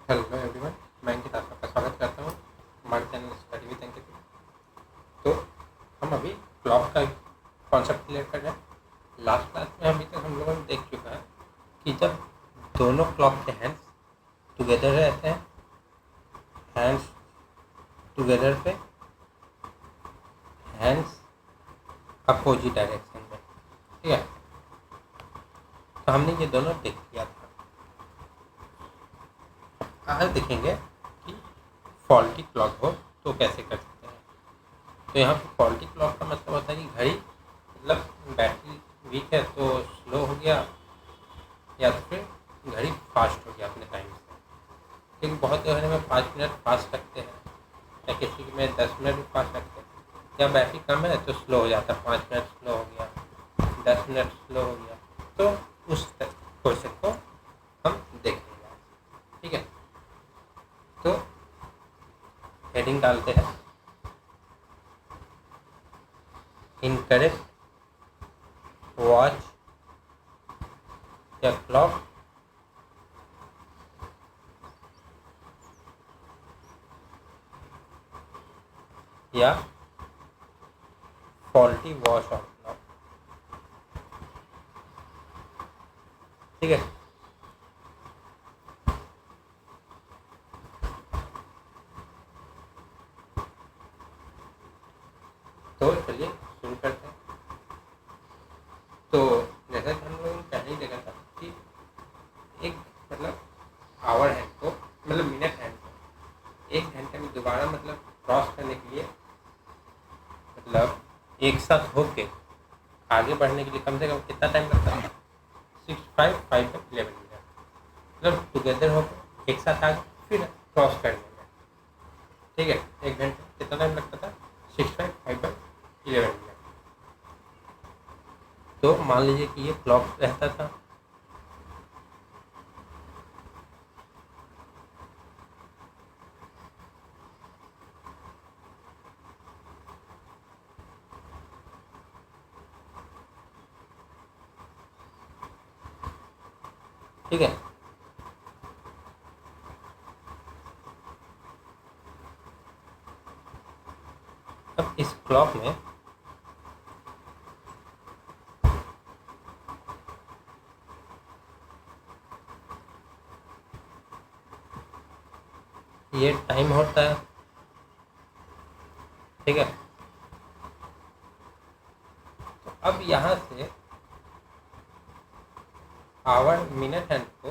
Hello everyone, मैं अंकित आपका स्वागत करता हूँ हमारे चैनल स्टडी विद अंकित में। तो हम अभी क्लॉक का कॉन्सेप्ट क्लियर कर रहे हैं। लास्ट क्लास में अभी तक हम लोगों ने देख चुका है कि जब दोनों क्लॉक के हैंड्स टुगेदर रहते हैं, हैंड्स टुगेदर पे हैंड्स अपोजिट डायरेक्शन में, ठीक है। तो हमने ये दोनों देख लिया था। आज देखेंगे कि फॉल्टी क्लॉक हो तो कैसे कर सकते हैं। तो यहाँ पर फॉल्टी क्लॉक का मतलब होता है कि घड़ी मतलब बैटरी वीक है तो स्लो हो गया, या तो फिर घड़ी फास्ट हो गया अपने टाइम से। क्योंकि बहुत घड़ी में 5 मिनट फास्ट रखते हैं, या किसी में 10 मिनट भी फास्ट रखते हैं। या बैटरी कम है तो स्लो हो जाता है, 5 मिनट स्लो हो गया, 10 मिनट स्लो हो गया। तो उस क्वेश्चन को हम देखेंगे, ठीक है। तो हेडिंग डालते हैं इनकरेक्ट वॉच या क्लॉक या फॉल्टी वॉच और क्लॉक, ठीक है। तो चलिए शुरू करते हैं। तो जैसा कि हम लोगों ने पहले ही देखा था कि एक मतलब आवर हैंड को मतलब मिनट हैंड को एक घंटे में दोबारा मतलब क्रॉस करने के लिए मतलब एक साथ होके आगे बढ़ने के लिए कम से कम कितना टाइम लगता है? 6, 5, 5, 11 मिनट, मतलब टुगेदर होकर एक साथ आगे फिर क्रॉस करने में, ठीक है। एक घंटे कितना टाइम लगता था? 6, 5, 5, 11 मिनट। तो मान लीजिए कि ये क्लॉक रहता था, ठीक है। अब इस क्लॉक में ये टाइम होता है, ठीक है। तो अब यहाँ से आवर मिनट हैंड को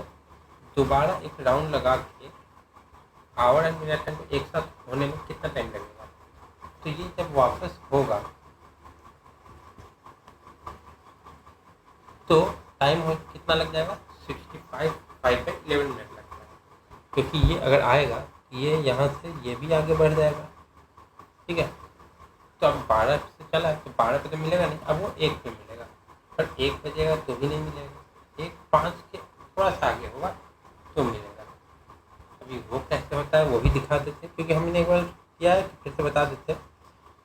दोबारा एक राउंड लगा के आवर एंड मिनट हैंड को एक साथ होने में कितना टाइम लगेगा? तो ये जब वापस होगा तो टाइम हो कितना लग जाएगा? 65, 5 11 मिनट लग जाएगा। क्योंकि ये अगर आएगा ये यहाँ से ये भी आगे बढ़ जाएगा, ठीक है। तो अब 12 से चला तो 12 पे तो मिलेगा नहीं, अब वो 1 पे मिलेगा, पर 1 बजेगा तो भी नहीं मिलेगा। 1 5 के थोड़ा सा आगे होगा तो मिलेगा। अभी वो कैसे होता है वो भी दिखा देते हैं, क्योंकि हमने एक बार किया है तो फिर से बता देते हैं।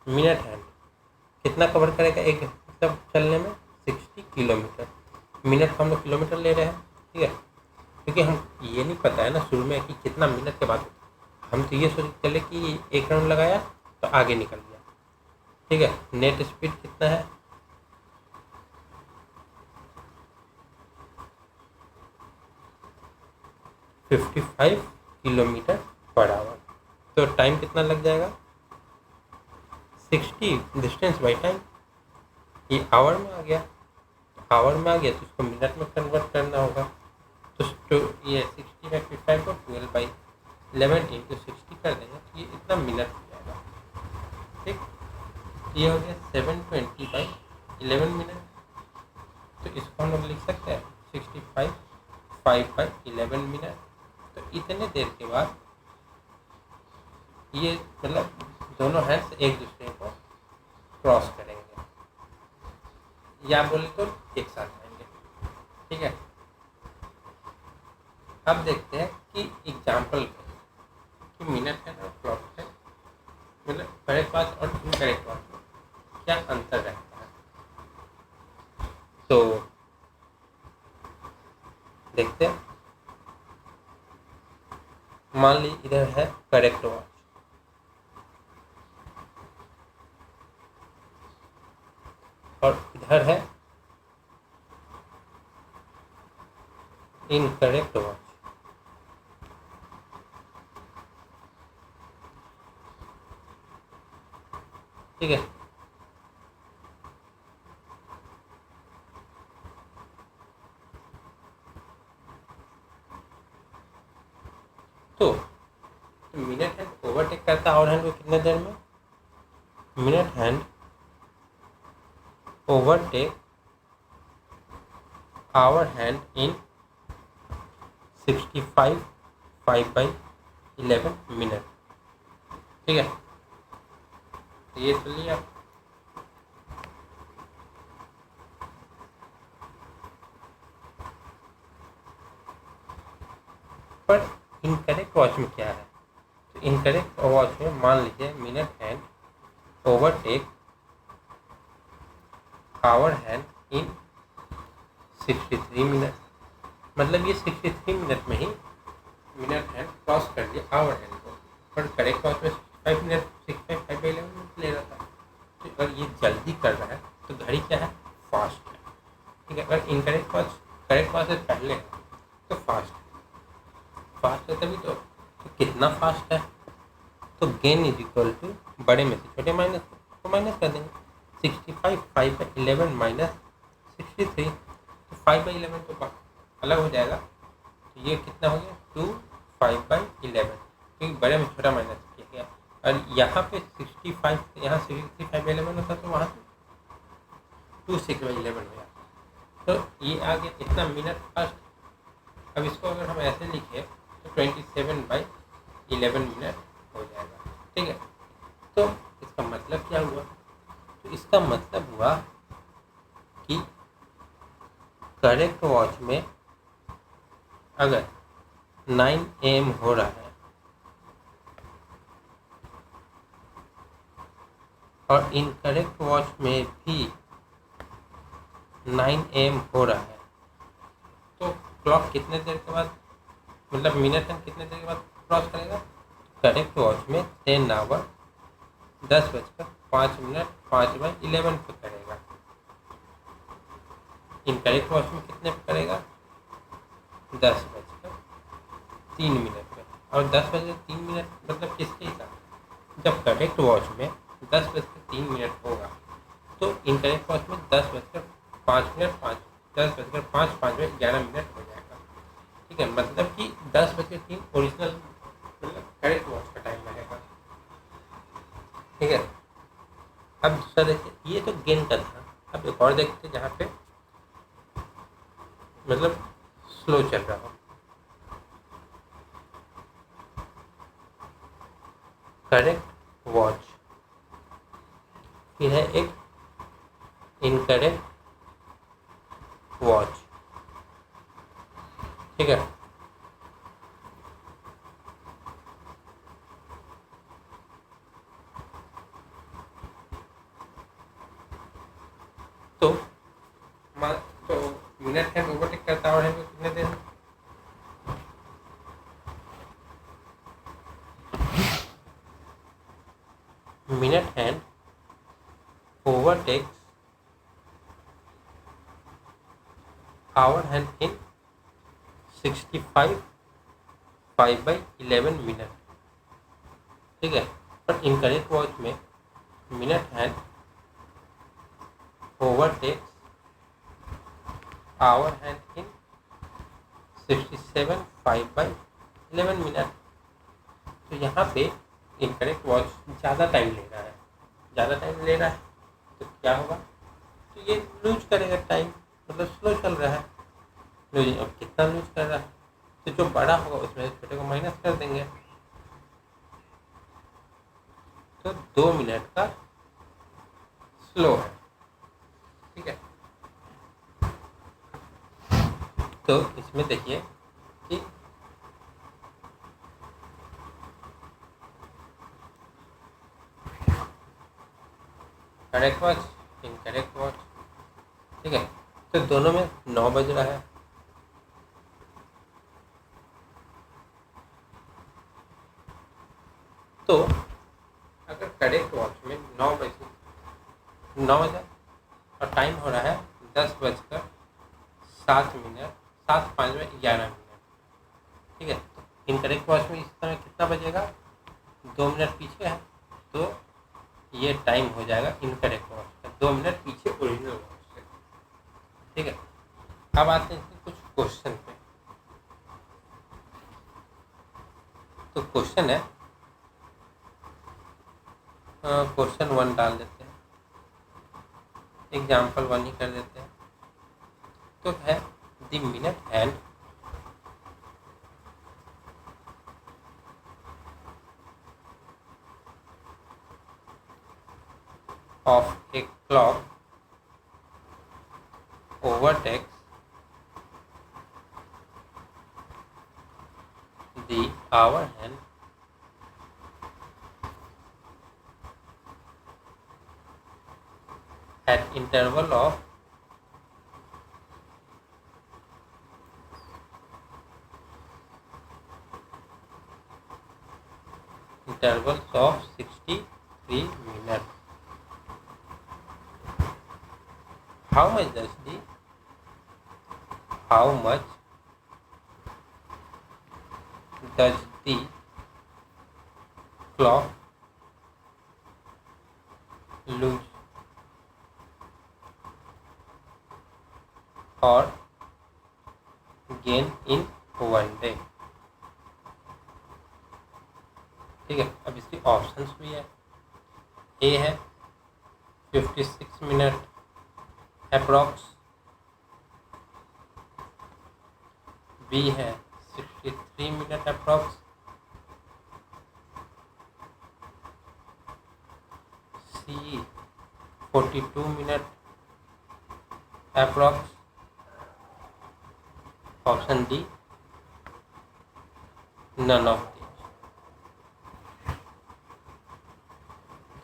मिनट हैंड कितना कवर करेगा एक मतलब चलने में? 60 किलोमीटर। मिनट को हम लोग किलोमीटर ले रहे हैं, ठीक है। क्योंकि हम ये नहीं पता है ना शुरू में कि कितना मिनट के बाद, हम तो ये सोच के चले कि एक राउंड लगाया तो आगे निकल गया, ठीक है। नेट स्पीड कितना है? 55 किलोमीटर पर आवर। तो टाइम कितना लग जाएगा? 60 डिस्टेंस बाई टाइम। ये आवर में आ गया, आवर में आ गया तो इसको मिनट में कन्वर्ट करना होगा। तो ये 60/55 को 12/11 इंटू 60 कर देंगे तो ये इतना मिनट हो जाएगा, ठीक। ये हो गया 720/11 मिनट। तो इसको हम लोग लिख सकते हैं 65, 5/11 मिनट। तो इतने देर के बाद ये मतलब दोनों हैंड्स एक दूसरे को क्रॉस करेंगे, या बोले तो एक साथ आएंगे, ठीक है। अब देखते हैं कि एग्जाम्पल कि मिनट हैंड और क्लॉक हैंड मतलब करेक्ट वॉच और इनकरेक्ट वॉच में क्या अंतर रहता है। तो देखते हैं। मान ली इधर है करेक्ट वॉच और इधर है इनकरेक्ट वॉच। ठीक है, तो मिनट हैंड ओवरटेक करता है आवर हैंड को कितने देर में? Minute hand overtake hour hand in 65 5/11 minute. ठीक है, ये सुन लिया। पर इनकरेक्ट वॉच में क्या है? तो इनकरेक्ट वॉच में मान लीजिए minute hand overtake hour hand in 63 minute, मतलब ये 63 मिनट में ही मिनट हैंड क्रॉस कर लिया आवर हैंड को। पर करेक्ट वॉच में 65 मिनट 65/11 मिनट ले रहा था। तो अगर ये जल्दी कर रहा है तो घड़ी क्या है? फास्ट है। ठीक है, अगर इनकरेक्ट वॉच करेक्ट वॉच से पहले है तो फास्ट है तभी तो कितना फास्ट है? तो गेन इज इक्वल टू बड़े में से छोटे माइनस को माइनस कर देंगे। 65 5/11 माइनस 63, तो 5/11 तो अलग हो जाएगा। तो ये कितना हो गया? 2 5/11, क्योंकि बड़े में छोटा माइनस किया गया। और यहाँ पे 65 यहाँ 65/11 होता तो वहाँ 2 6/11 हो गया। तो ये आ गया कितना मिनट फास्ट। अब इसको अगर हम ऐसे लिखे तो 27/11 मिनट हो जाएगा। ठीक है, तो इसका मतलब क्या हुआ? तो इसका मतलब हुआ कि करेक्ट वॉच में अगर 9 AM हो रहा है और इनकरेक्ट वॉच में भी 9 AM हो रहा है तो क्लॉक कितने देर के बाद, मतलब मिनट हैंड कितने देर के बाद क्रॉस करेगा? करेक्ट वॉच में 10 आवर 10:05 5/11 पे करेगा। इनकरेक्ट वॉच में कितने पे करेगा? 10:03 पे। और 10:03 मतलब किसके हिसाब? जब करेक्ट वॉच में 10:03 होगा तो इनकरेक्ट वॉच में 10:05 5/11 हो जाएगा। ठीक है, मतलब कि 10:03 ओरिजिनल मतलब करेक्ट वॉच का टाइम रहेगा। ठीक है, अब दूसरा देखिए, ये तो गेन का था। अब एक और देखते जहाँ पे मतलब स्लो चल रहा हो। करेक्ट वॉच, फिर है एक इनकरेक्ट वॉच। ठीक है, तो मिनट हैंड ओवरटेक करता है और कितने देर? Minute hand overtakes our hand in 65 5/11 minute. ठीक है, पर इनकरेक्ट वॉच में minute hand overtakes our hand in 67 5/11 मिनट। तो यहाँ पे इनकरेक्ट वॉच ज़्यादा टाइम ले रहा है, तो क्या होगा? तो ये लूज करेगा टाइम, मतलब स्लो चल रहा है। लूज, अब कितना लूज कर रहा है? तो जो बड़ा होगा उसमें छोटे को माइनस कर देंगे, तो 2 मिनट का स्लो है। ठीक है, तो इसमें देखिए कि करेक्ट वॉच इनकरेक्ट वॉच। ठीक है, तो दोनों में 9 बज रहा है। तो अगर करेक्ट वॉच में 9 बजे और टाइम हो रहा है 10:07, 7:05 में 11 मिनट, ठीक है। तो इनकरेक्ट वॉच में इस समय कितना बजेगा, 2 मिनट पीछे है, तो ये टाइम हो जाएगा इनकरेक्ट वॉच का 2 मिनट पीछे ओरिजिनल वॉच से, ठीक है। अब आते हैं कुछ क्वेश्चन पे। तो क्वेश्चन है, क्वेश्चन 1 डाल देते हैं, एग्जाम्पल 1 ही कर देते हैं। तो है the minute hand of a clock overtakes the hour hand at intervals of 63 minutes. How much does the clock lose or gain in 1 day? ठीक है। अब इसकी ऑप्शंस भी है। ए है 56 मिनट अप्रॉक्स, बी है 63 minute approx, C 42 minute approx, option D none of these,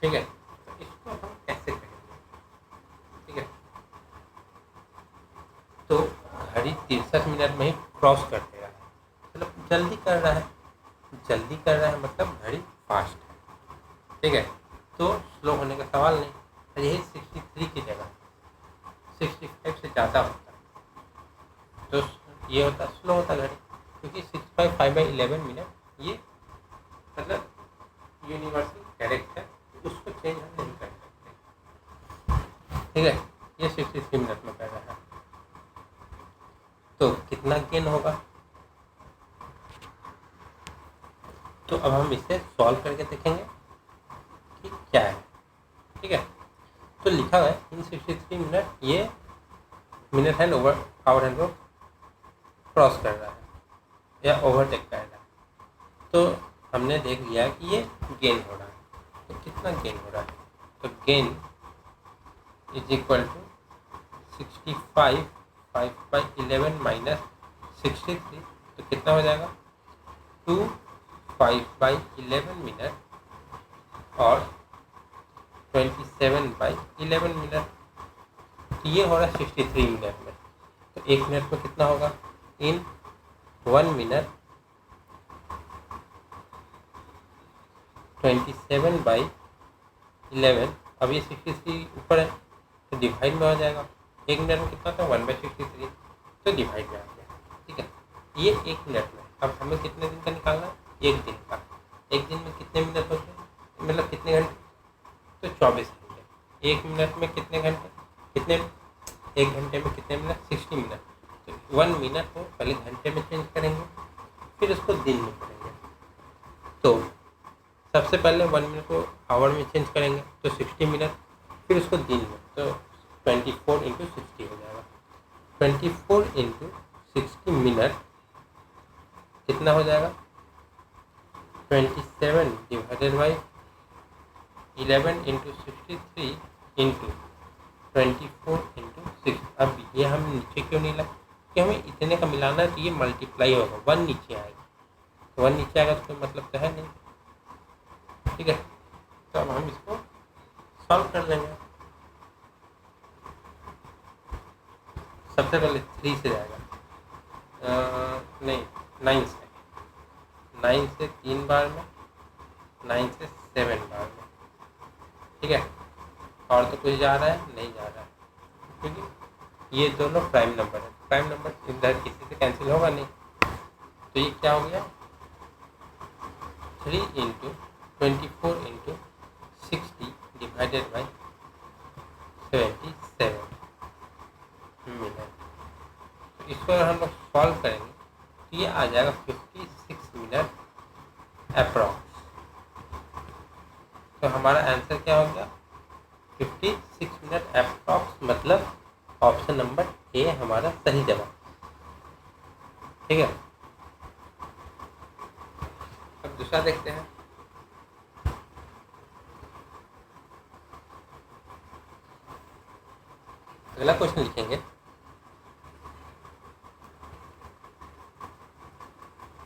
ठीक है। तो इसको हम कैसे करेंगे, ठीक है। तो घड़ी 63 मिनट में ही क्रॉस कर दे रहा है, मतलब जल्दी कर रहा है, मतलब घड़ी फास्ट है, ठीक है। तो स्लो होने का सवाल नहीं, यही 63 की जगह 65 से ज़्यादा होता है तो ये होता है स्लो होता घड़ी, क्योंकि 5/11 मिनट ये मतलब यूनिवर्सल करेक्ट है, उसको चेंज हम नहीं कर सकते, ठीक है। ये 63 मिनट में कर रहा है, तो कितना गेन होगा। तो अब हम इसे सॉल्व करके देखेंगे कि क्या है, ठीक है। तो लिखा हुआ है इन 63 मिनट ये minute hand over hour hand को क्रॉस कर रहा है या ओवरटेक कर रहा है। तो हमने देख लिया कि ये गेन हो रहा है, तो कितना गेन हो रहा है, तो gain is equal to 65 5/11 minus 63, तो कितना हो जाएगा 2 5/11 मिनट और 27/11 मिनट, तो ये हो रहा है 63 मिनट में। तो 1 मिनट में कितना होगा, इन 1 मिनट 27/11, अब ये 63 ऊपर है तो डिवाइड में हो जाएगा, 1 मिनट में कितना था 1/63, तो डिवाइड में आ गया, ठीक है। ये 1 मिनट में, अब हमें कितने दिन का निकालना है, 1 दिन का। 1 दिन में कितने मिनट होते हैं, मतलब कितने घंटे, तो 24 घंटे। 1 मिनट में कितने घंटे, कितने 1 घंटे में कितने मिनट, 60 मिनट। तो 1 मिनट को पहले घंटे में चेंज करेंगे, फिर उसको दिन में करेंगे। तो सबसे पहले 1 मिनट को आवर में चेंज करेंगे तो 60 मिनट, फिर उसको दिन में, तो 24 इंटू 60 हो जाएगा। 24 इंटू 60 मिनट कितना हो जाएगा, 27 divided by 11 into 63 into 24 into 6। अब ये हम नीचे क्यों नहीं लाए, कि हमें इतने का मिलाना है, तो ये मल्टीप्लाई होगा, 1 नीचे आएगा, तो 1 नीचे आएगा तो कोई मतलब तो है नहीं, ठीक है। तो अब हम इसको सॉल्व कर लेंगे। सबसे पहले 3 से जाएगा, नहीं 9 से 3 बार में 9 से 7 बार में, ठीक है। और तो कुछ जा रहा है नहीं जा रहा है, क्योंकि ये दोनों प्राइम नंबर है। प्राइम नंबर इधर किसी से कैंसिल होगा नहीं, तो ये क्या हो गया 3 into 24 into 60 divided by 77 minute. तो इसको अगर हम लोग सॉल्व करेंगे तो ये आ जाएगा 56 मिनट अप्रॉक्स। तो हमारा आंसर क्या हो गया 56 मिनट अप्रॉक्स, मतलब ऑप्शन नंबर ए हमारा सही जवाब, ठीक है। अब दूसरा देखते हैं। अगला क्वेश्चन लिखेंगे,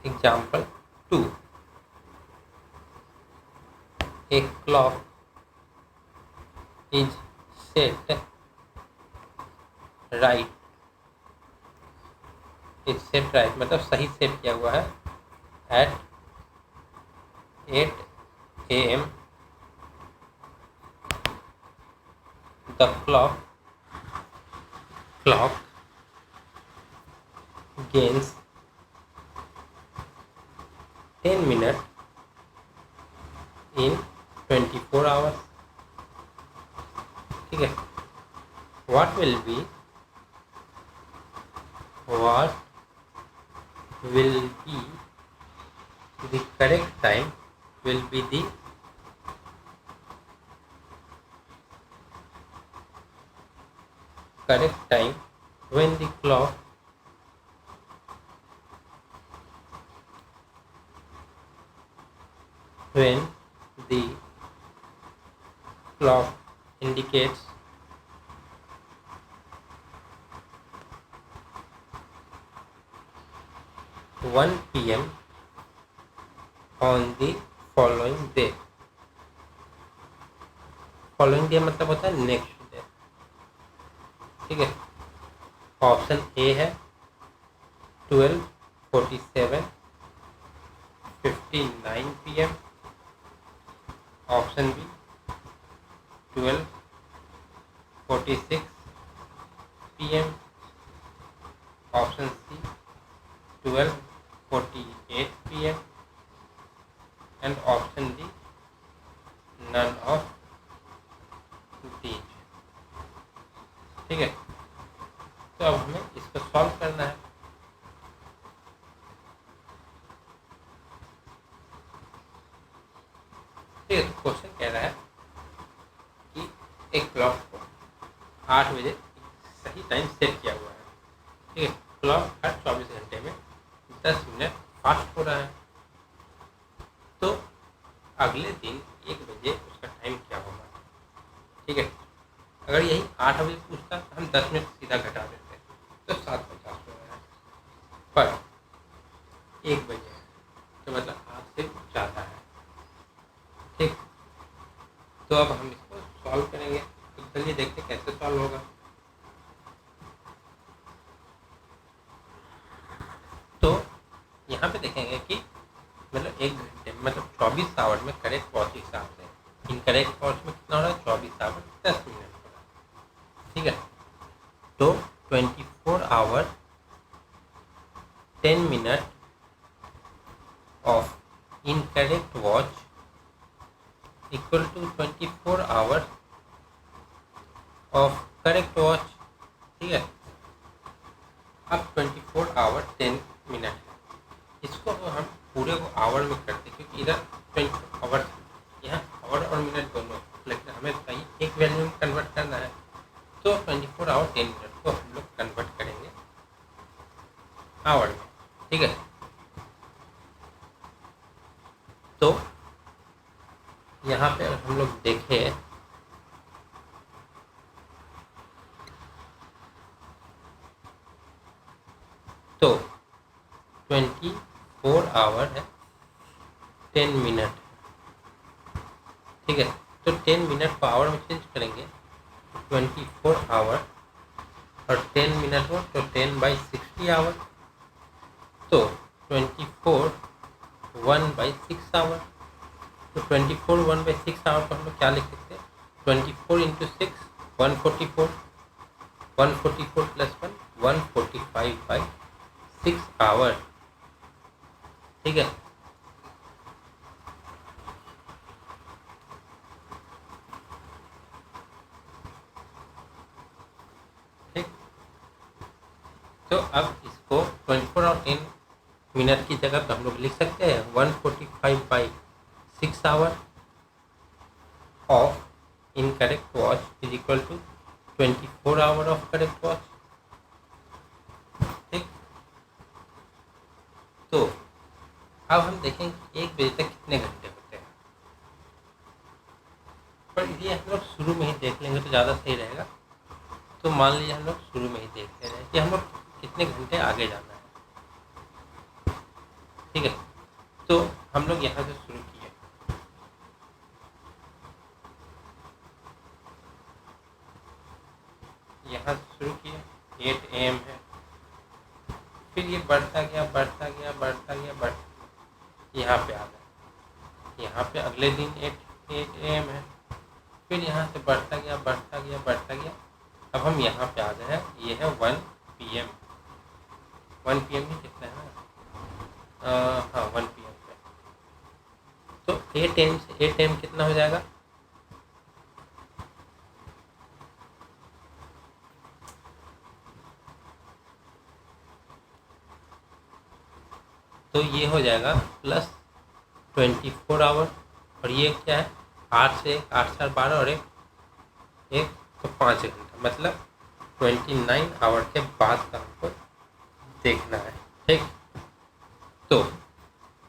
example 2, a clock is set right, मतलब सही सेट किया हुआ है at 8 AM। the clock gains 10 minutes in 24 hours, ठीक है। what will be the correct time when the clock indicates 1 PM on the following day। following day मतलब होता है नेक्स्ट डे, ठीक है। ऑप्शन ए है 12:47 59 PM, option B 12:46 PM, option C 12:48 PM, and option D none of these, ठीक है। तो अब हमें इसको सॉल्व करना है। ठीक है, तो क्वेश्चन कह रहा है कि एक क्लॉक को 8 बजे सही टाइम सेट किया हुआ है, ठीक है। क्लॉक हर 24 घंटे में 10 मिनट फास्ट हो रहा है, तो अगले दिन 1 बजे उसका टाइम क्या होगा, ठीक है। अगर यही 8 बजे पूछता तो हम 10 मिनट सीधा घटा देते, तो 7:50 हो रहा है, पर 1 बजे है तो मतलब 8 से ज़्यादा है, ठीक। तो अब हम इसको सॉल्व करेंगे, तो चलिए देखते कैसे सॉल्व होगा। तो यहाँ पे देखेंगे कि मतलब 1 घंटे मतलब 24 आवर में करेक्ट वॉच हिसाब से इनकरेक्ट वॉच में कितना हो रहा है 24 आवर 10 मिनट हो रहा है, ठीक है। तो 24 hour 10 minute of incorrect watch equal to 24 hour of correct watch, ठीक है। अब 24 आवर 10 मिनट है, इसको हम पूरे को आवर में करते, क्योंकि इधर 20 आवर यहाँ आवर और मिनट दोनों, लेकिन हमें सही एक वैल्यू में कन्वर्ट करना है। तो 24 आवर 10 मिनट को हम लोग कन्वर्ट करेंगे आवर में, ठीक है। तो यहाँ पे हम लोग देखें तो 24 आवर है 10 मिनट, ठीक है। तो 10 मिनट को आवर में चेंज करेंगे, 24 आवर और 10 मिनट हो तो 10/60 आवर, तो 24 1/6 आवर, तो 24 1/6 आवर को हम लोग क्या लिख सकते हैं, 24 इंटू 6 144, 144 प्लस 1 145/6 आवर। ठीक है, ठीक। तो अब इसको 24 और 10 मिनट की जगह पे हम लोग लिख सकते हैं 145/6 hour of incorrect watch is equal to 24 hour of correct watch. ठीक, तो अब हम देखेंगे 1 बजे तक कितने घंटे होते हैं, पर ये हम लोग शुरू में ही देख लेंगे तो ज़्यादा सही रहेगा। तो मान लीजिए हम लोग शुरू में ही देख ले रहे हैं कि हम लोग कितने घंटे आगे जाना है। ठीक है, तो हम लोग यहाँ से शुरू किए, यहाँ से शुरू किए 8 AM है, फिर ये बढ़ता गया बढ़ता गया बढ़ता गया बढ़ता, यहाँ पे आ गया, यहाँ पे अगले दिन 8 AM है, फिर यहाँ से बढ़ता गया बढ़ता गया बढ़ता गया, अब हम यहाँ पे आ गए हैं, ये है 1 PM। 1 PM ही कितना है ना, हाँ 1 PM पे, तो 8 AM से 8 AM कितना हो जाएगा, तो ये हो जाएगा प्लस 24 आवर, और ये क्या है 8 से 8 4 12 और एक तो 5 घंटा, मतलब 29 आवर के बाद का हमको देखना है। ठीक, तो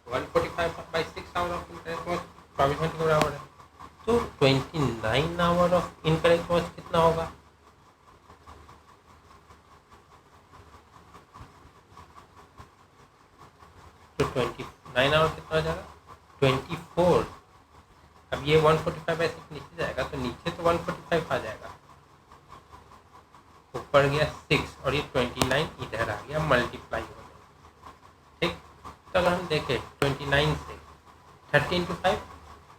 145/6 आवर ऑफ इनकरेक्ट वॉच 24 घंटे के बराबर है, तो 29 आवर ऑफ इनकरेक्ट वॉच कितना होगा, तो 29 आवर कितना हो जाएगा 24। अब ये 145/6 नीचे जाएगा तो नीचे तो 145 आ जाएगा, ऊपर गया 6 और ये 29 इधर आ गया मल्टीप्लाई हो गया। ठीक, तो अगर हम देखें 29 से 30 इंटू 5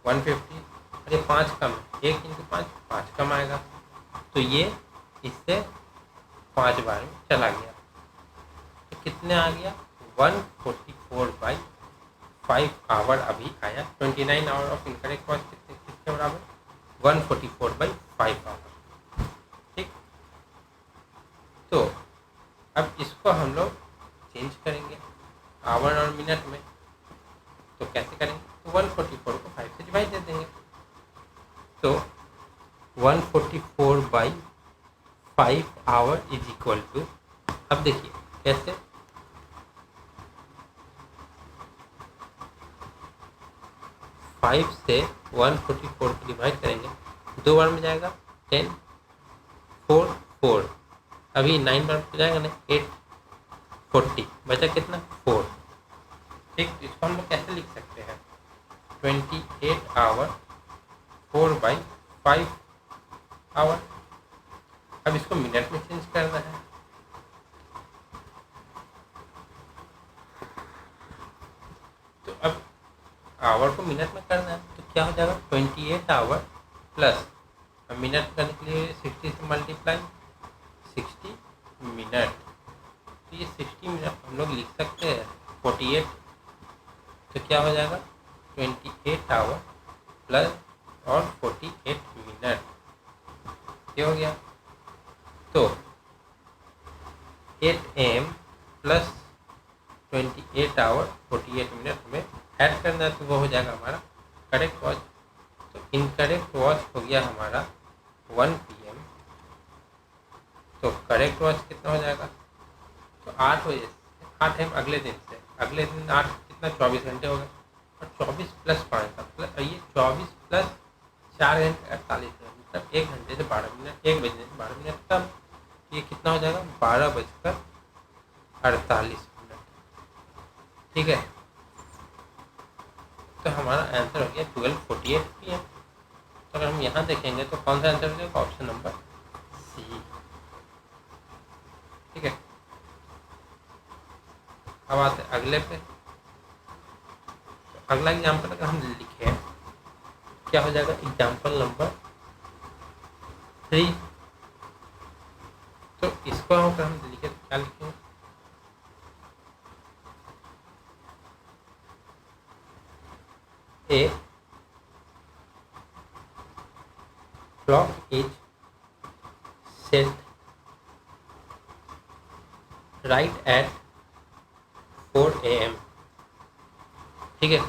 150, अरे 5 कम है, 1 इंटू 5 5 कम आएगा, तो ये इससे 5 बार में चला गया, तो कितने आ गया 144/5 आवर अभी आया। 29 आवर ऑफ इनकरेक्ट वॉच किसके बराबर 144/5 आवर। ठीक, तो अब इसको हम लोग चेंज करेंगे आवर और मिनट में, तो कैसे करेंगे, तो 144 को 5 से डिवाइड दे देंगे, तो 144/5 आवर इज इक्वल टू, अब देखिए कैसे, 5 से 144 को डिवाइड करेंगे, 2 बार में जाएगा 10 4 4, अभी 9 बार में जाएगा ना 8 40, बचा कितना 4। ठीक, इसको हम लोग कैसे लिख सकते हैं 28 आवर 4/5 आवर। अब इसको मिनट में चेंज करना है, तो अब आवर को मिनट में करना है, तो क्या हो जाएगा 28 आवर प्लस मिनट करने के लिए 60 से मल्टीप्लाई 60 मिनट, तो ये 60 मिनट हम लोग लिख सकते हैं 48, तो क्या हो जाएगा 28 आवर प्लस और 48 मिनट, ये हो गया, तो 8 AM प्लस 28 आवर 48 मिनट हमें ऐड करना है, तो वो हो जाएगा हमारा करेक्ट वॉच। तो इनकरेक्ट वॉच हो गया हमारा 1 PM, तो करेक्ट वॉच कितना हो जाएगा, तो 8 बजे से 8 AM अगले दिन से, अगले दिन 8 कितना 24 घंटे हो गए, और 24 प्लस 5 का प्लस ये 24 प्लस 4 घंटे 48 मिनट, मतलब 1 घंटे से 12 मिनट, 1 बजे से 12 मिनट कम, ये कितना हो जाएगा 12:48 मिनट। ठीक है, तो हमारा आंसर हो गया 12:48 PM। तो अगर हम यहाँ देखेंगे तो कौन सा आंसर हो जाएगा, ऑप्शन नंबर सी। ठीक है, अब आते अगले पे, तो अगला एग्जाम्पल अगर हम लिखे क्या हो जाएगा एग्जाम्पल नंबर 3। तो इसको अगर हम लिखे तो क्या लिखेंगे, a clock is set right at 4 AM। ठीक है,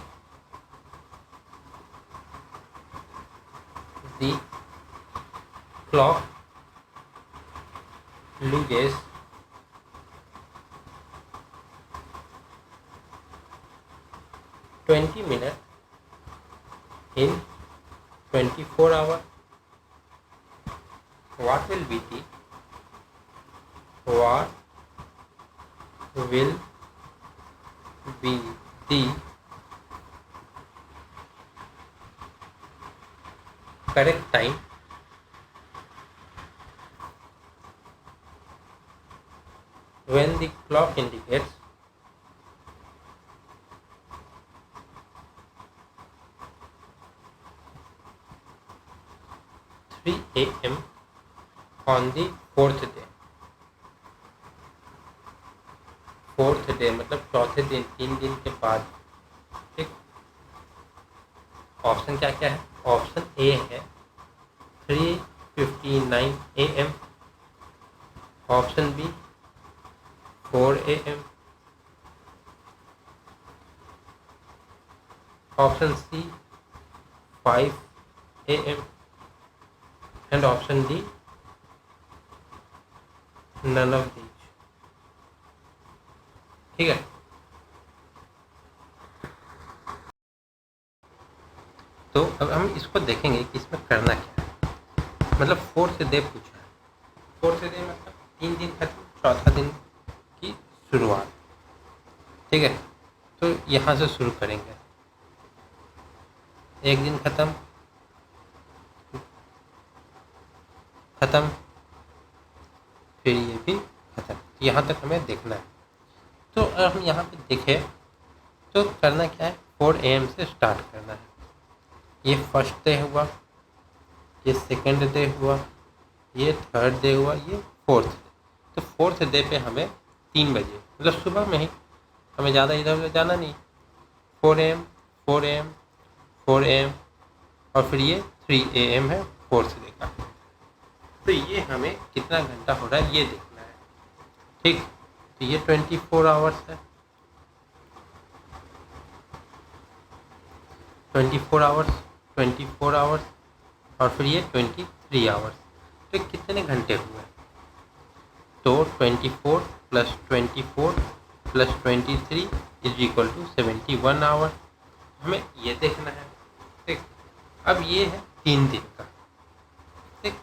the clock loses 20 minutes in 24 hours. What will be the correct time when the clock indicates 3 AM on the fourth day। Fourth day मतलब चौथे दिन, 3 दिन के बाद। ठीक, ऑप्शन क्या क्या है, ऑप्शन ए है 3:59 AM, option B 4 AM, option C 5 AM and option D none of these. ठीक है, तो अब हम इसको देखेंगे कि इसमें करना क्या है। मतलब फोर्थ डे पूछा है, फोर्थ डे मतलब 3 दिन खत्म, चौथा दिन की शुरुआत। ठीक है, तो यहाँ से शुरू करेंगे, एक दिन खत्म, फिर ये भी खत्म, यहाँ तक हमें देखना है। तो अगर हम यहाँ पे देखें तो करना क्या है, 4 AM से स्टार्ट करना है। ये फर्स्ट डे हुआ, ये सेकंड डे हुआ, ये थर्ड डे हुआ, ये फोर्थ डे। तो फोर्थ डे पे हमें 3 बजे मतलब सुबह में ही, हमें ज़्यादा इधर उधर जाना नहीं, 4 AM 4 AM 4 AM और फिर ये 3 AM है फोर्थ डे का। तो ये हमें कितना घंटा हो रहा है ये देखना है। ठीक, तो ये 24 आवर्स है, 24 आवर्स और फिर ये 23 आवर्स। तो कितने घंटे हुए, तो 24 + 24 + 23 = 71 आवर। हमें ये देखना है। ठीक, अब ये है 3 दिन का। ठीक,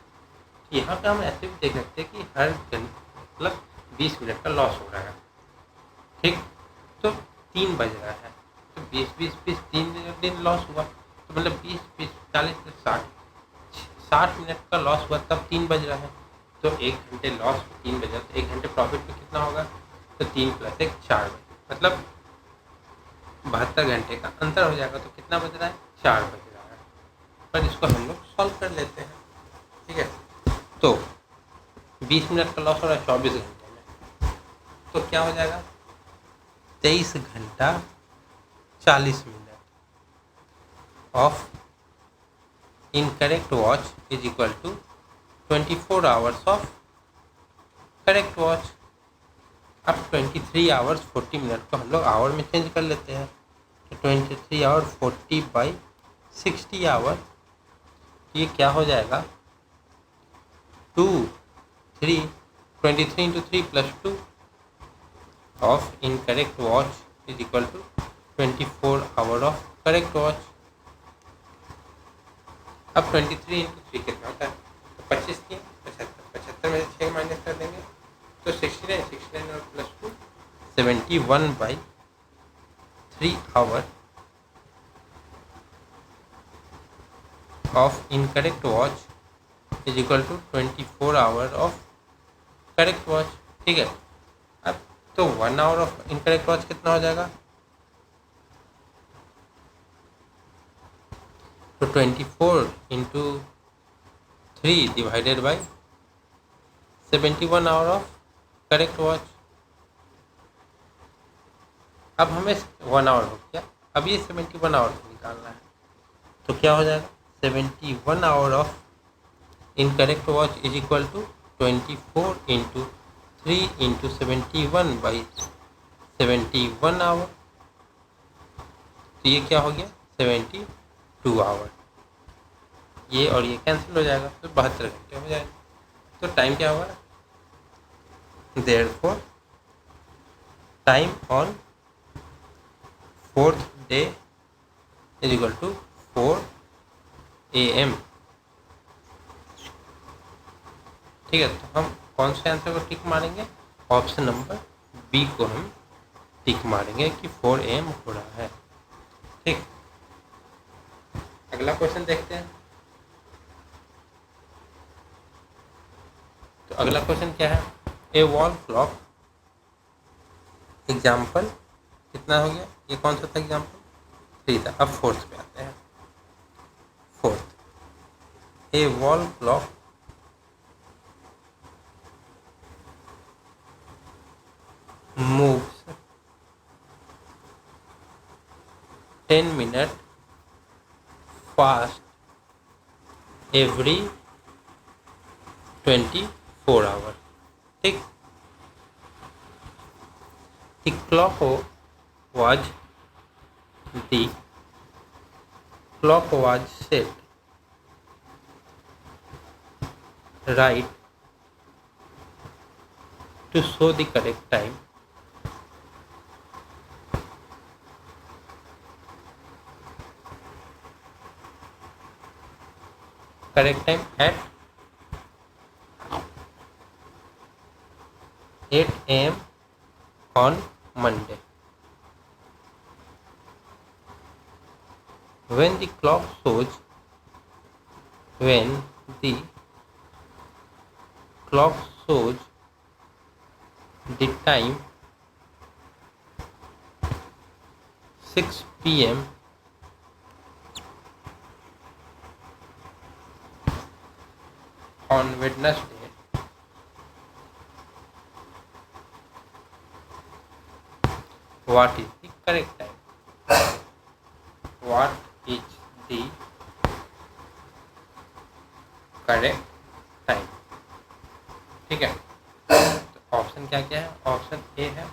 यहाँ पे हम ऐसे भी देख सकते हैं कि हर मतलब 20 मिनट का लॉस हो रहा है। ठीक, तो 3 बज रहा है, तो 20 3 लॉस हुआ, तो मतलब 20 40 60 मिनट का लॉस हुआ, तब 3 बज रहा है। तो 1 घंटे लॉस 3 बजा, तो 1 घंटे प्रॉफिट में कितना होगा, तो 3 + 1 4 बजे, मतलब 72 घंटे का अंतर हो जाएगा। तो कितना बज रहा है, 4 बज रहा है। पर इसको हम लोग सॉल्व कर लेते हैं। ठीक है, तो 20 मिनट का लॉस हो रहा है 24 घंटे में, तो क्या हो जाएगा 23 घंटा 40 minute of incorrect watch = 24 hours of correct watch. अब 23 आवर्स 40 मिनट को हम लोग आवर में चेंज कर लेते हैं, तो 23 आवर 40/60 आवर, ये क्या हो जाएगा 23 × 3 + 2 of incorrect watch = 24 hour of correct watch. अब 23 × 3 कितना होता है, तो 25 की 75 में से 6 माइनस कर देंगे, तो 69 और +2 71/3 our of incorrect watch = 24 hour of correct watch. ठीक है, अब तो 1 आवर ऑफ इनकरेक्ट वॉच कितना हो जाएगा, तो 24 into 3 divided by 71 hour of correct watch. अब हमें 1 आवर हो गया, अब ये 71 आवर को निकालना है। तो क्या हो जाएगा, 71 hour of incorrect watch is equal to 24 into 3 into 71 by 71 hour. तो ये क्या हो गया, 72 आवर। ये और ये कैंसिल हो जाएगा, तो 72 घंटे हो जाएगा। तो टाइम क्या होगा, therefore time on 4th day is equal to 4 AM। ठीक है, तो हम कौन से आंसर को टिक मारेंगे, ऑप्शन नंबर बी को हम टिक मारेंगे कि 4 AM हो रहा है। ठीक, अगला क्वेश्चन देखते हैं। तो अगला क्वेश्चन क्या है, ए वॉल क्लॉक। एग्जाम्पल कितना हो गया, ये कौन सा था एग्जाम्पल, 3 था। अब फोर्थ पे आते हैं। फोर्थ, ए wall clock moves 10 minutes fast every 24 hours। ठीक, the clock was set right to show the correct time at 8 AM on Monday. When the clock shows the time 6 PM on Wednesday, what is the correct time? What is the correct time? ठीक है, तो option क्या क्या है, option A है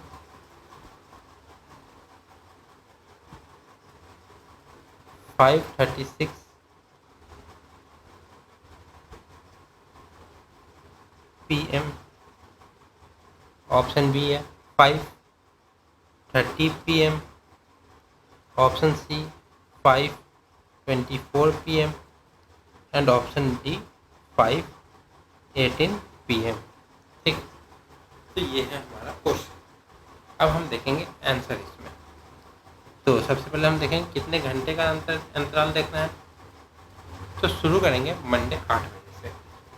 5:36 PM, option B है 5:30 PM, option C 5:24 PM and option D 5:18 PM। ठीक, तो ये है हमारा क्वेश्चन। अब हम देखेंगे आंसर इसमें। तो सबसे पहले हम देखेंगे कितने घंटे का अंतराल देखना है। तो शुरू करेंगे मंडे 8 बजे से,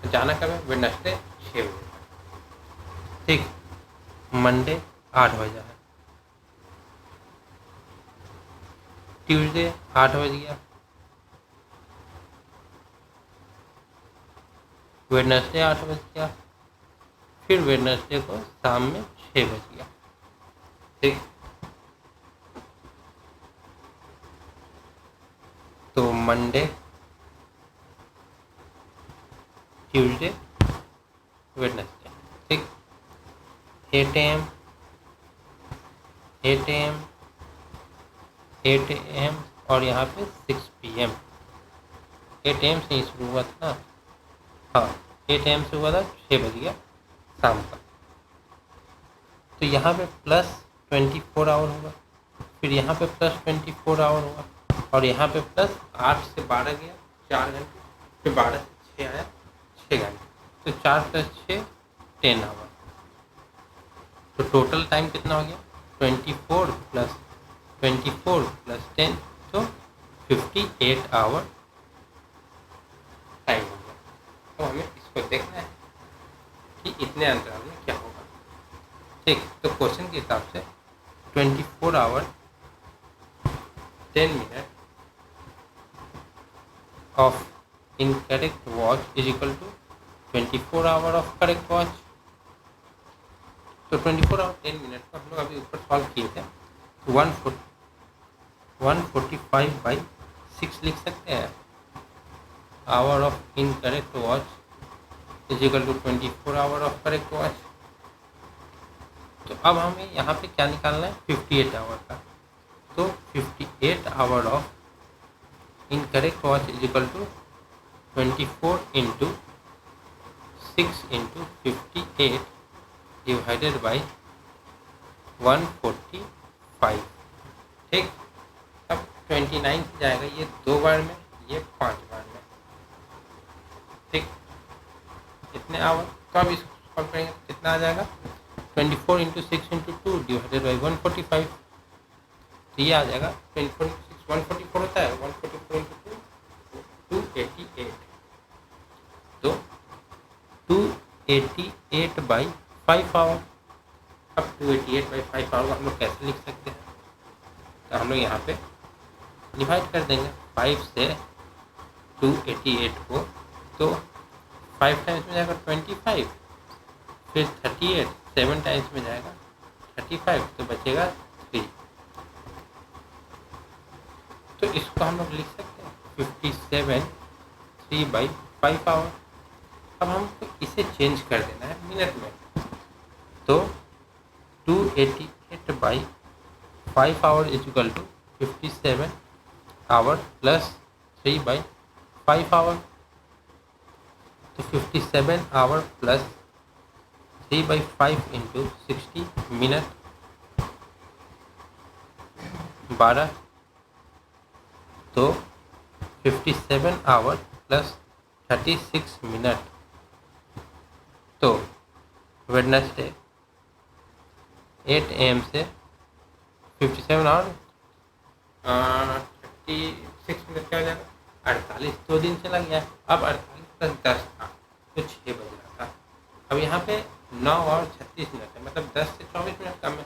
जाना कब है, वेडनेसडे 6 बजे। ठीक, मंडे 8 बजे है, ट्यूसडे 8 बज गया, वेडनेसडे 8 बज गया, फिर वेडनेसडे को शाम में 6 बज गया। ठीक, तो मंडे, ट्यूसडे, वेडनेसडे। ठीक, 8 AM 8 AM 8 AM और यहाँ पे 6 PM। 8 AM से ही शुरू हुआ था ना, हाँ 8 AM से हुआ था, 6 बज गया शाम का। तो यहाँ पे प्लस 24 आवर होगा, फिर यहाँ पे प्लस 24 आवर होगा, और यहाँ पे प्लस 8 से 12 गया 4 घंटे, फिर 12 से 6 आया 6 घंटे, तो 4 + 6 10 आवर। तो टोटल टाइम कितना हो गया, 24 + 10, तो 58 आवर टाइम हो गया। तो हमें इसको देखना है कि इतने अंतराल में क्या होगा। ठीक, तो क्वेश्चन के हिसाब से 24 hour 10 minute of incorrect watch is equal to 24 hour of correct watch. तो 24 आवर 10 मिनट को हम लोग अभी ऊपर सॉल्व किए थे, 145/6 लिख सकते हैं। Hour of incorrect watch is equal to 24 hour of correct watch. तो अब हमें यहाँ पे क्या निकालना है, 58 आवर का। तो 58 hour of incorrect watch is equal to 24 into 6 into 58 divided by 145। ठीक, अब 29 से जाएगा ये 2 बार में, ये 5 बार में। ठीक, इतने आवर। तो अब इसको सॉल्व करेंगे तो कितना आ जाएगा, 24 इंटू 6 इंटू 2 डिवाइडेड बाई 145। तो ये आ जाएगा 24 इंटू 6 144 होता है, 144 इंटू 2 288। तो 288/5 आवर। अब 288/5 आवर को हम लोग कैसे लिख सकते हैं, तो हम लोग यहाँ पे डिवाइड कर देंगे 5 से 288 को। तो 5 टाइम्स में जाएगा 25, फिर 38, 7 टाइम्स में जाएगा 35, तो बचेगा 3। तो इसको हम लोग लिख सकते हैं 57 3/5 आवर। अब हमको इसे चेंज कर देना है मिनट में। तो 288/5 hour is equal to 57 hour plus 3/5 hour. तो 57 आवर प्लस 3/5 इंटू 60 मिनट 12। तो 57 आवर प्लस 36 मिनट। तो वेडनेसडे 8 AM से 57 आवर 36 मिनट क्या हो जाएगा, 48। 2 दिन चला गया। अब 48 प्लस 10 था तो 6 बज रहा था। अब यहाँ पे 9 और 36 मिनट है, मतलब 10 से 24 मिनट कम है।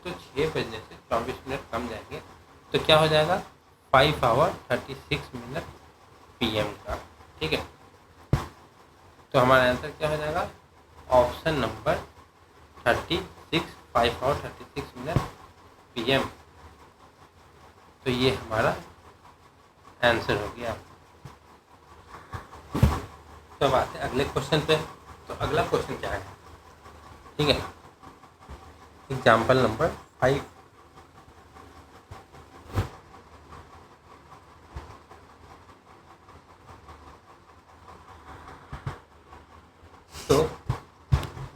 तो 6 बजने से 24 मिनट कम जाएंगे, तो क्या हो जाएगा 5 आवर 36 मिनट PM का। ठीक है, तो हमारा आंसर क्या हो जाएगा, option number 36, 5 hour 36 minute PM। तो ये हमारा आंसर हो गया। तो अब आते हैं अगले क्वेश्चन पे। तो अगला क्वेश्चन क्या है, ठीक है, एग्जाम्पल नंबर 5। तो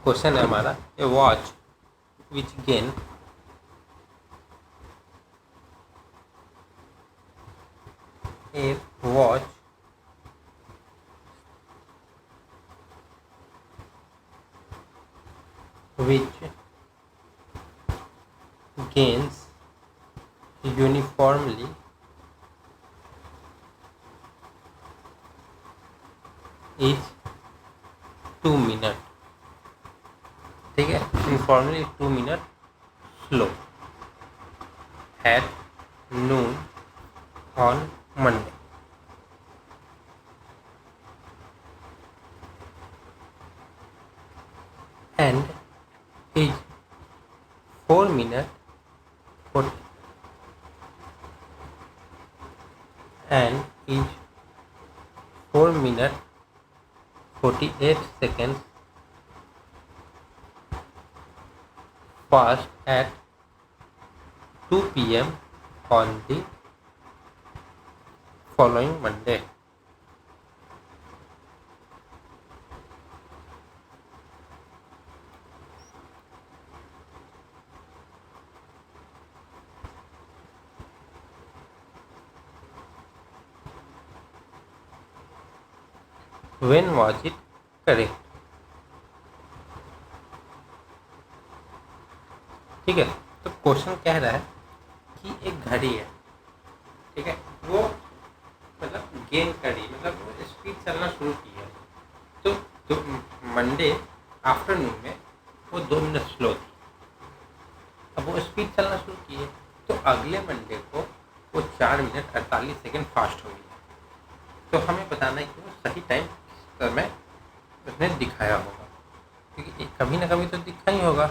क्वेश्चन है हमारा, a watch which gain a watch which gains uniformly each 2 minutes। ठीक है, uniformly 2 minutes slow at noon on Monday। and is 4 minutes 40 and is 4 minutes 48 seconds fast at 2 PM on the following Monday। When was it correct? ठीक है, तो question कह रहा है कि एक घड़ी है, ठीक है, वो मतलब गेन करी, मतलब वो स्पीड चलना शुरू की है। तो मंडे आफ्टरनून में वो 2 मिनट स्लो थी, अब वो स्पीड चलना शुरू की है। तो अगले मंडे को वो 4 मिनट 48 सेकेंड फास्ट हो गई। तो हमें बताना है कि वो सही टाइम किस समय उसने दिखाया होगा, क्योंकि कभी ना कभी तो दिखा ही होगा।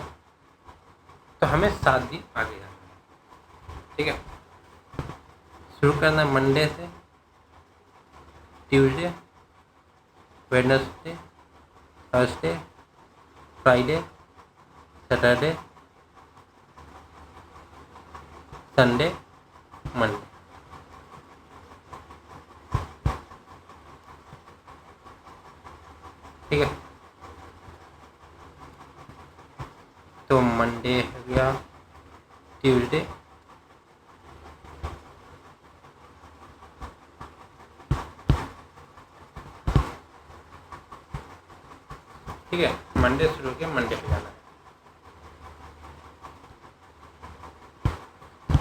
तो हमें 7 दिन आगे जाना है। ठीक है, शुरू करना है मंडे से, Tuesday, Wednesday, Thursday, Friday, Saturday, Sunday, Monday. ठीक है, तो मंडे हो गया, ट्यूसडे, ठीक है, मंडे शुरू हो गया, मंडे पे जाना है।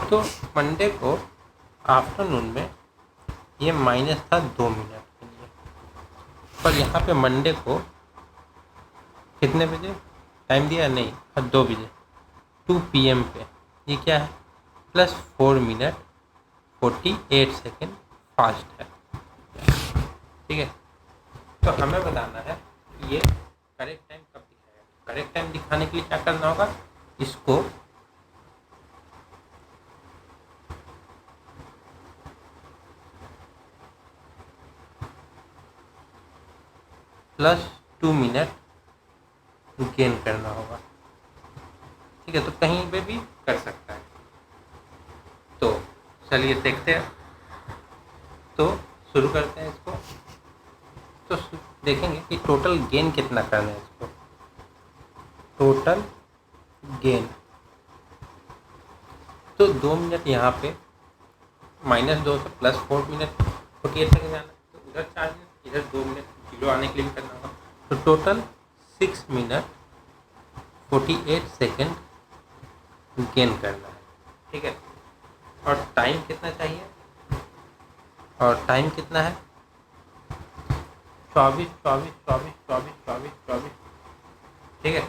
तो मंडे को आफ्टरनून में ये माइनस था 2 मिनट के लिए, पर यहाँ पे मंडे को कितने बजे टाइम दिया, नहीं 2 बजे, 2 PM पे ये क्या है, +4 मिनट 48 सेकेंड फास्ट है। ठीक है, तो हमें बताना है ये करेक्ट टाइम कब दिखाएगा। करेक्ट टाइम दिखाने के लिए क्या करना होगा, इसको +2 मिनट गेन करना होगा। ठीक है, तो कहीं पे भी कर सकता है। तो चलिए देखते हैं, तो शुरू करते हैं इसको। तो देखेंगे कि टोटल गेन कितना करना है इसको। टोटल गेन तो 2 मिनट यहाँ पे -2 से +4 मिनट 48 सेकेंड जाना, तो उधर 4 मिनट, इधर 2 मिनट, 0 आने के लिए भी करना होगा। तो टोटल 6 मिनट 48 सेकेंड गेन करना है। ठीक है, और टाइम कितना चाहिए, और टाइम कितना है 24 24 24 24 24 24। ठीक है,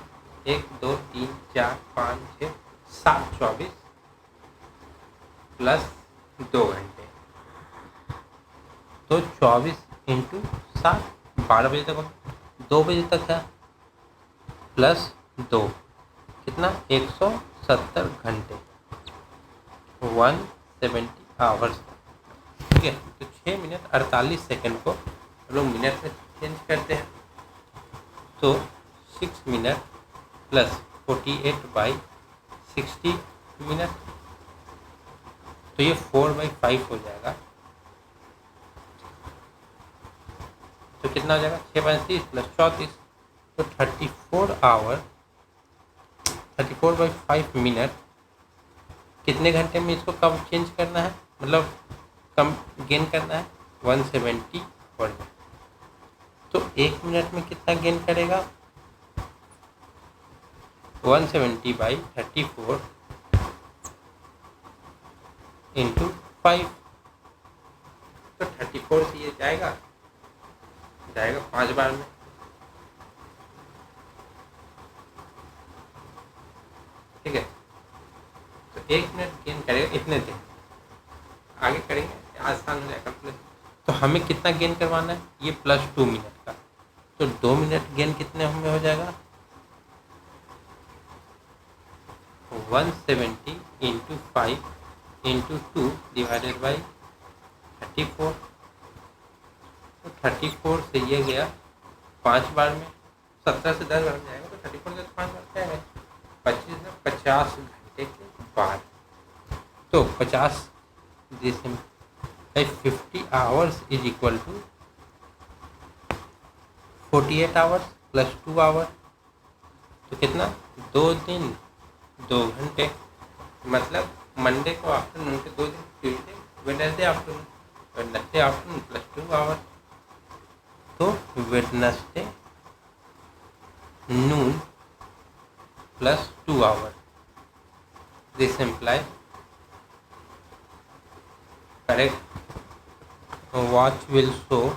1 2 3 4 5 6 7 24 प्लस 2 घंटे, तो 24 इंटू 7 12 बजे तक होगा, 2 बजे तक है, +2 कितना 170 घंटे, 170 आवर्स। ठीक है, तो 6 मिनट 48 सेकेंड को हम लोग मिनट में चेंज करते हैं, तो 6 मिनट +48/60 मिनट, तो ये 4/5 हो जाएगा। तो कितना हो जाएगा, 6 5 30 + 34, तो 34 आवर 34/5 मिनट। कितने घंटे में इसको कब चेंज करना है, मतलब कम गेन करना है, 170 आवर में। तो 1 मिनट में कितना गेन करेगा, 170/34 इंटू 5, तो 34 से ये जाएगा 5 बार में। ठीक है, तो 1 मिनट गेन करेगा इतने दिन, आगे करेंगे आसान हो जाएगा प्लस। तो हमें कितना गेन करवाना है, ये +2 मिनट का, तो 2 मिनट गेन कितने में हो जाएगा, 170 इंटू 5 इंटू 2 डिवाइडेड बाई 34। तो 34 से ये गया 5 बार में, 17 से 10 बार में जाएगा, तो 34 से 5 बार क्या है, 50 घंटे के बाद। तो 50 जैसे 50 hours is equal to 48 hours + 2 hour, तो कितना 2 दिन 2 घंटे, मतलब मंडे को आफ्टरनून के 2 दिन, Tuesday Wednesday afternoon, Wednesday afternoon +2 hour, तो Wednesday noon +2 hour. This implies correct watch will show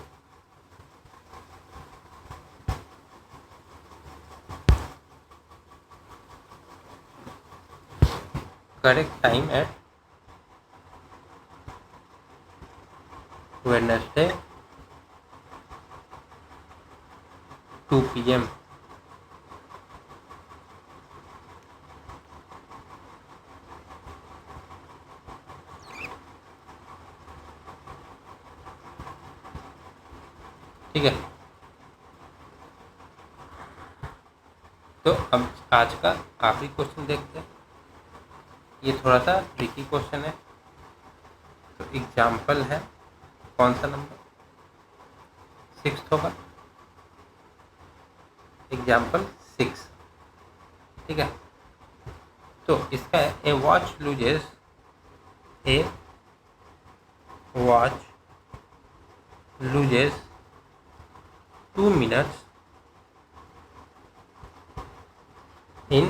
correct time at Wednesday 2 PM। ठीक है, तो अब आज का आखिरी क्वेश्चन देखते हैं। ये थोड़ा सा ट्रिकी क्वेश्चन है, तो एग्जाम्पल है, कौन सा नंबर 6 होगा, एग्जाम्पल 6। ठीक है, तो इसका है ए watch loses 2 minutes in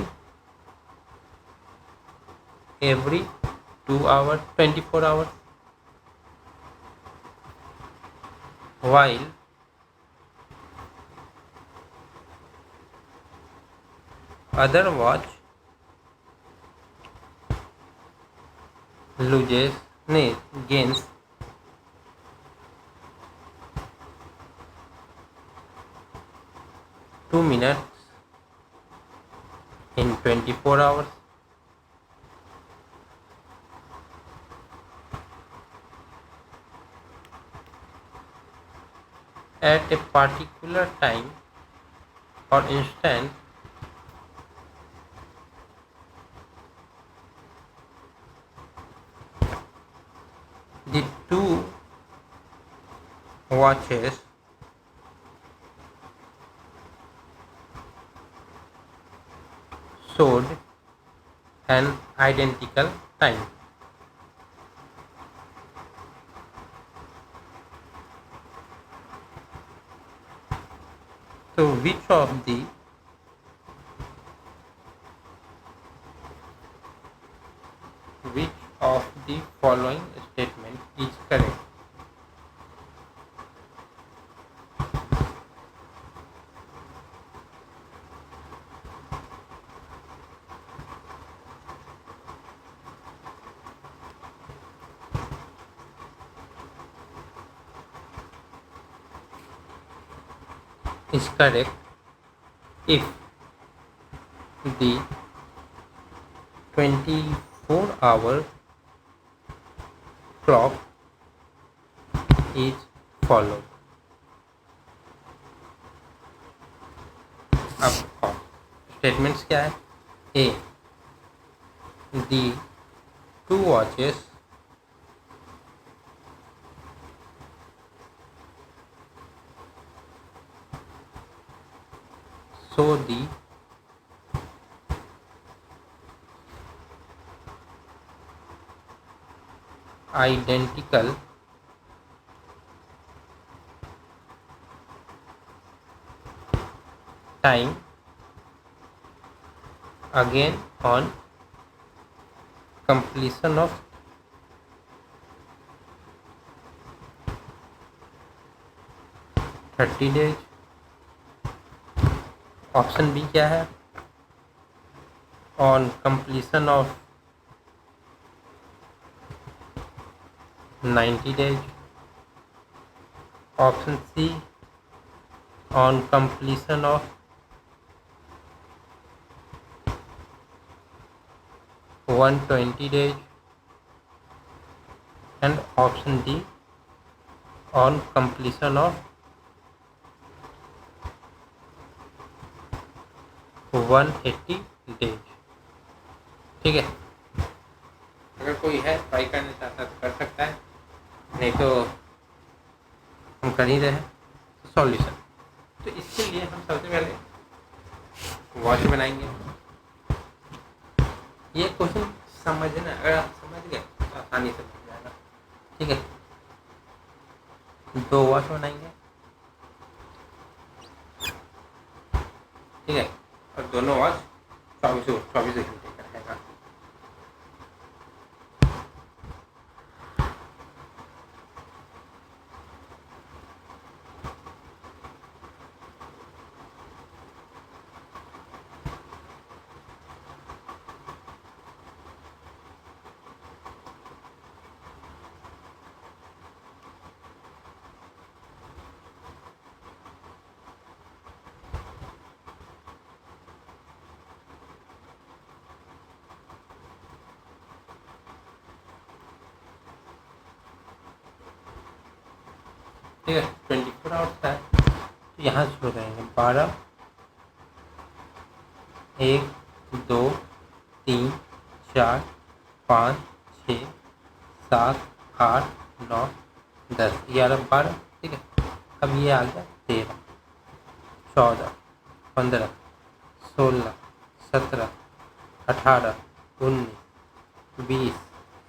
every 2 hours 24 hours, while other watch gains 2 minutes in 24 hours। At a particular time or instant, the two watches showed an identical time। So which of the following statement is correct? Is correct if the 24-hour clock is followed। अब statements क्या है? A, the two watches show the identical time again on completion of 30 days। Option B क्या है? On completion of 90 days। Option C on completion of 120 days। And option D on completion of 180 days। ठीक है, अगर कोई है try करना चाहता है तो कर सकता है, नहीं तो हम कर ही रहे हैं सॉल्यूशन। तो इसके लिए हम सबसे पहले वॉच बनाएंगे। ये क्वेश्चन समझना, अगर आप समझ गए तो आसानी से बन जाएगा। ठीक है, 2 वॉच बनाएंगे। ठीक है, और दोनों वॉच 24 घंटे का रहेगा। ठीक है, 24 आवर्स का है। तो यहाँ शुरू करेंगे 12, 1, 2, 3, 4, 5, 6, 7, 8, 9, 10, 11, 12। ठीक है, अब ये आ गया 13, 14, 15, 16, 17, 18, 19, 20,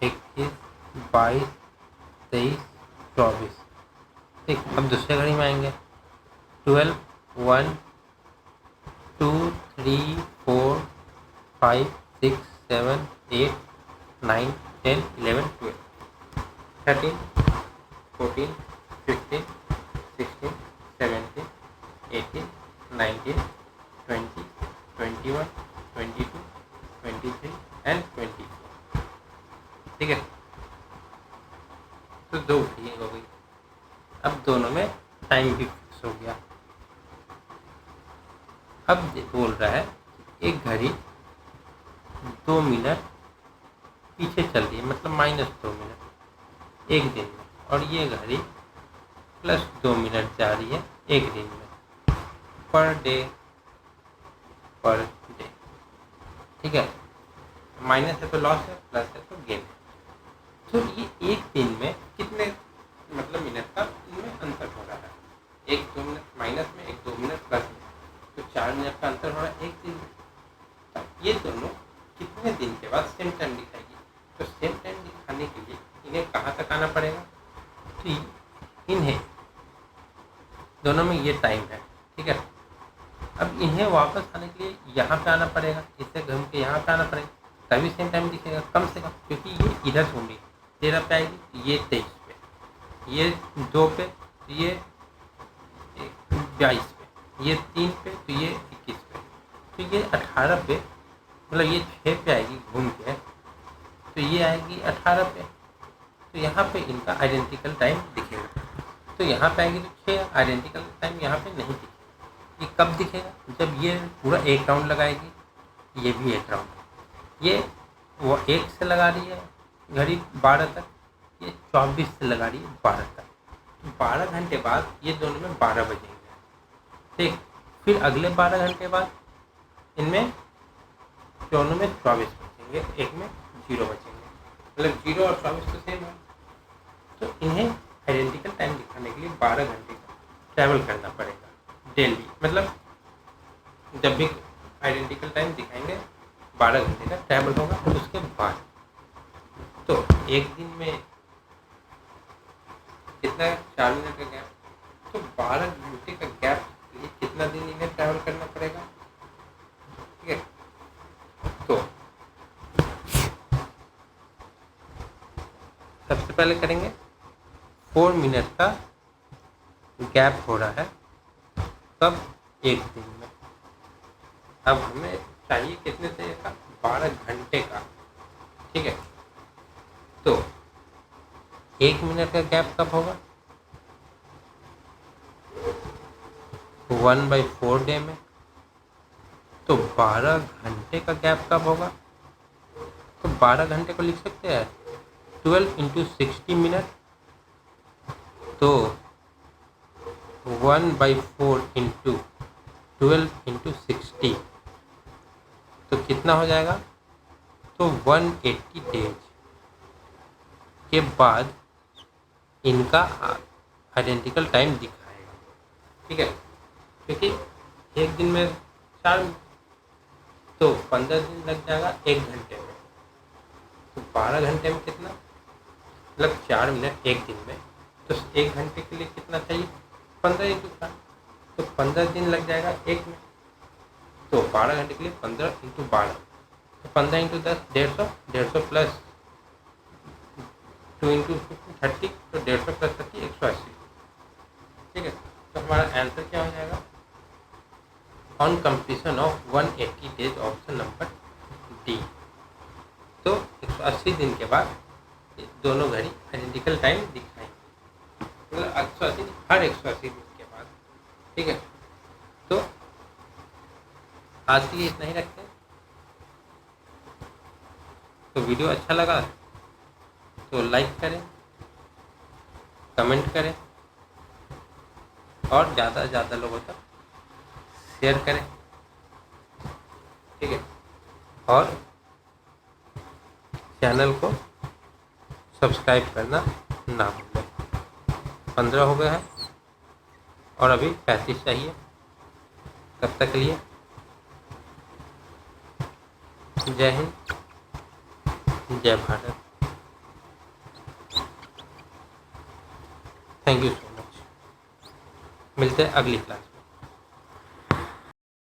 21, 22, 23, 24। ठीक, अब दूसरे घड़ी में आएंगे 12, 1, 2, 3, 4, 5, 6, 7, 8, 9, 10, 11, 12, 13, 14, 15, 16, 17, 18, 19, 20, 21, 22, 23 एंड 24। ठीक है, तो दो घड़ी हो गई। अब दोनों में टाइम भी फिक्स हो गया। अब बोल रहा है एक घड़ी 2 मिनट पीछे चल रही है, मतलब -2 मिनट एक दिन में, और ये घड़ी +2 मिनट जा रही है एक दिन में, पर डे। ठीक है, माइनस है तो लॉस है, प्लस है तो गेन है। तो ये एक दिन में कितने मतलब मिनट का इनमें अंतर हो रहा है, 1-2 मिनट माइनस में, 1-2 मिनट प्लस में, तो 4 मिनट का अंतर हो रहा है एक दिन में। तो ये दोनों कितने दिन के बाद सेम टाइम दिखाएगी? तो सेम टाइम दिखाने के लिए इन्हें कहाँ तक आना पड़ेगा? तो इन्हें दोनों में ये टाइम है। ठीक है, अब इन्हें वापस आने के लिए यहाँ पे आना पड़ेगा, इससे घूम के यहाँ पे आना पड़ेगा, तभी सेम टाइम दिखेगा कम से कम, क्योंकि ये इधर घूमी 13 पे आएगी, ये 23 पे, ये 2 पे, ये 22 पे, ये 3 पे, तो ये 21 पे, तो ये 18 पे, मतलब ये 6 पे आएगी घूम के, तो ये आएगी 18 पे। तो यहाँ पे इनका आइडेंटिकल टाइम दिखेगा। तो यहाँ पे आएगी तो 6 आइडेंटिकल टाइम यहाँ पे नहीं दिखेगा। ये कब दिखेगा? जब ये पूरा एक राउंड लगाएगी, ये भी एक राउंड, ये वो 1 से लगा रही है घड़ी 12 तक, ये 24 से लगा रही है 12 तक, तो 12 घंटे बाद ये दोनों में 12 बजेंगे। ठीक, फिर अगले 12 घंटे बाद इनमें दोनों में 24 बचेंगे, एक में 0 बचेंगे, मतलब 0 और 24 तो सेम है। तो इन्हें आइडेंटिकल टाइम दिखाने के लिए 12 घंटे का ट्रैवल करना पड़ेगा डेली, मतलब जब भी आइडेंटिकल टाइम दिखाएंगे 12 घंटे का ट्रैवल होगा। तो उसके बाद तो एक दिन में कितना, 4 मिनट का गैप, तो 12 घंटे का गैप के लिए कितना दिन इन्हें ट्रैवल करना पड़ेगा? ठीक है, तो सबसे पहले करेंगे 4 मिनट का गैप हो रहा है, तब एक दिन में। अब हमें चाहिए कितने देर का? 12 घंटे का। ठीक है, तो 1 मिनट का गैप कब होगा? 1/4 डे में। तो 12 घंटे का गैप कब होगा? तो 12 घंटे को लिख सकते हैं 12 × 60 मिनट, तो 1/4 × 12 × 60, तो कितना हो जाएगा? तो 180 डेज के बाद इनका आइडेंटिकल टाइम दिखाएगा। ठीक है, क्योंकि एक दिन में 4, तो 15 दिन लग जाएगा 1 घंटे में, तो 12 घंटे में कितना, मतलब 4 मिनट एक दिन में, तो 1 घंटे के लिए कितना चाहिए? 15 × 4, तो 15 दिन लग जाएगा एक में, तो 12 घंटे के लिए 15 × 12, तो 15 × 10 150, 150 प्लस 2 × 30, तो 150 प्लस 30 180। ठीक है, तो हमारा आंसर क्या हो जाएगा? On completion of 180 days, option number D. तो 180 दिन के बाद दोनों घड़ी आइडेंटिकल टाइम दिखाएंगे, मतलब 180 हर 180 दिन के बाद। ठीक है, तो आज के लिए इतना ही रखते हैं। तो वीडियो अच्छा लगा तो लाइक करें, कमेंट करें और ज़्यादा से ज़्यादा लोगों तक शेयर करें, ठीक है। और चैनल को सब्सक्राइब करना ना भूलें। 15 हो गए हैं और अभी 35 चाहिए। तब तक के लिए जय हिंद, जय Bharat. Thank you so much. मिलते हैं अगली क्लास में।